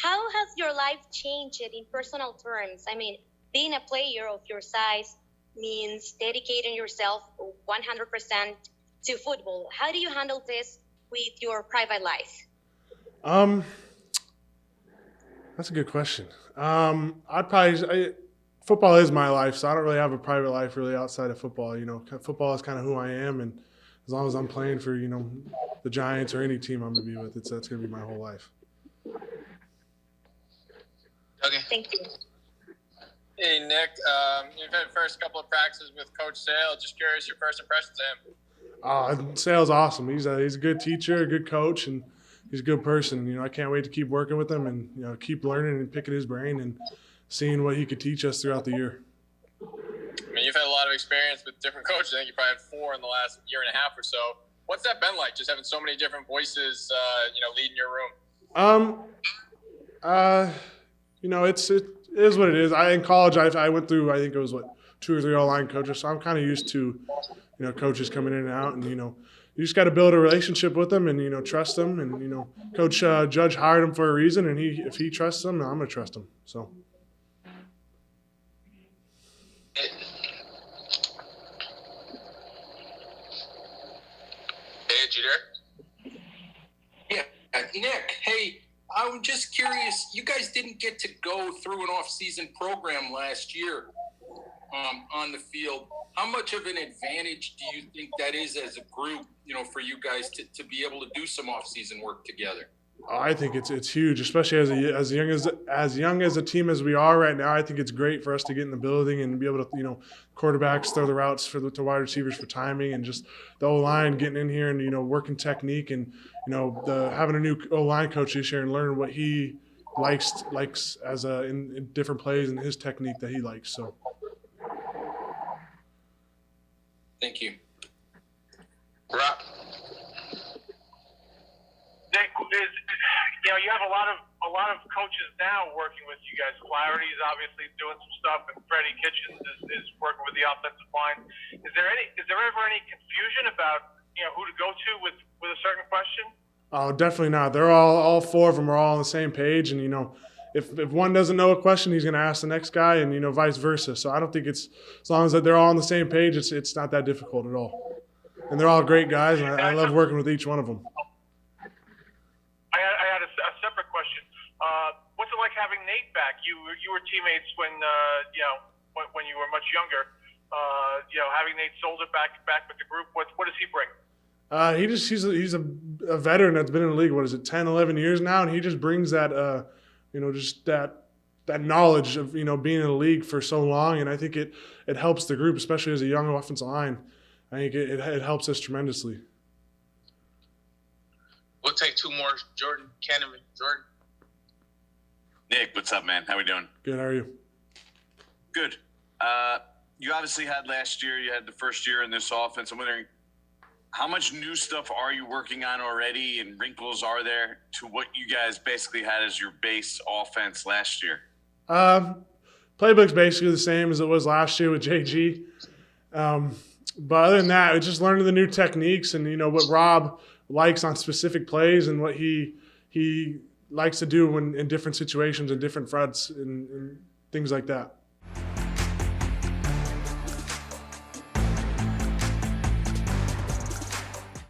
How has your life changed in personal terms? I mean, being a player of your size means dedicating yourself 100% to football. How do you handle this with your private life? Um, that's a good question. Football is my life, so I don't really have a private life really outside of football. Football is kind of who I am, and as long as I'm playing for the Giants or any team I'm gonna be with, that's gonna be my whole life. Okay. Thank you. Hey, Nick. You've had the first couple of practices with Coach Sale. Just curious your first impressions of him. Sale's awesome. He's a good teacher, a good coach, and he's a good person. I can't wait to keep working with him and keep learning and picking his brain and seeing what he could teach us throughout the year. I mean, you've had a lot of experience with different coaches. I think you probably had 4 in the last year and a half or so. What's that been like, just having so many different voices, leading your room? It is what it is. In college, I went through, I think it was 2 or 3 O-line coaches, so I'm kind of used to, coaches coming in and out, and you just got to build a relationship with them and trust them, and Coach Judge hired him for a reason, and if he trusts them, I'm gonna trust him. So. Hey, Jeter. Yeah, Nick. Hey, I'm just curious. You guys didn't get to go through an off-season program last year on the field. How much of an advantage do you think that is as a group, for you guys to be able to do some off-season work together? I think it's huge, especially as young as a team as we are right now. I think it's great for us to get in the building and be able to quarterbacks throw the routes to wide receivers for timing, and just the O-line getting in here and working technique, and having a new O-line coach this year and learning what he likes as in different plays and his technique that he likes. So. Thank you. Rob. Nick, you have a lot of coaches now working with you guys. Flaherty's obviously doing some stuff, and Freddie Kitchens is working with the offensive line. Is there ever any confusion about who to go to with a certain question? Oh, definitely not. They're all 4 of them are all on the same page, and if one doesn't know a question, he's going to ask the next guy, and vice versa. So I don't think as long as they're all on the same page, it's not that difficult at all. And they're all great guys, and I love working with each one of them. I had a separate question. What's it like having Nate back? You were teammates when you were much younger. Having Nate Solder back with the group. What does he bring? He's a veteran that's been in the league. What is it, 10, 11 years now, and he just brings that just that knowledge of being in the league for so long, and I think it helps the group, especially as a young offensive line. I think it helps us tremendously. We'll take 2 more. Jordan, Kahneman. Jordan. Nick, what's up, man? How we doing? Good. How are you? Good. You obviously had last year. You had the first year in this offense. I'm wondering, how much new stuff are you working on already, and wrinkles are there to what you guys basically had as your base offense last year? Playbook's basically the same as it was last year with JG. But other than that, it's just learning the new techniques and what Rob likes on specific plays and what he likes to do when in different situations and different fronts and things like that.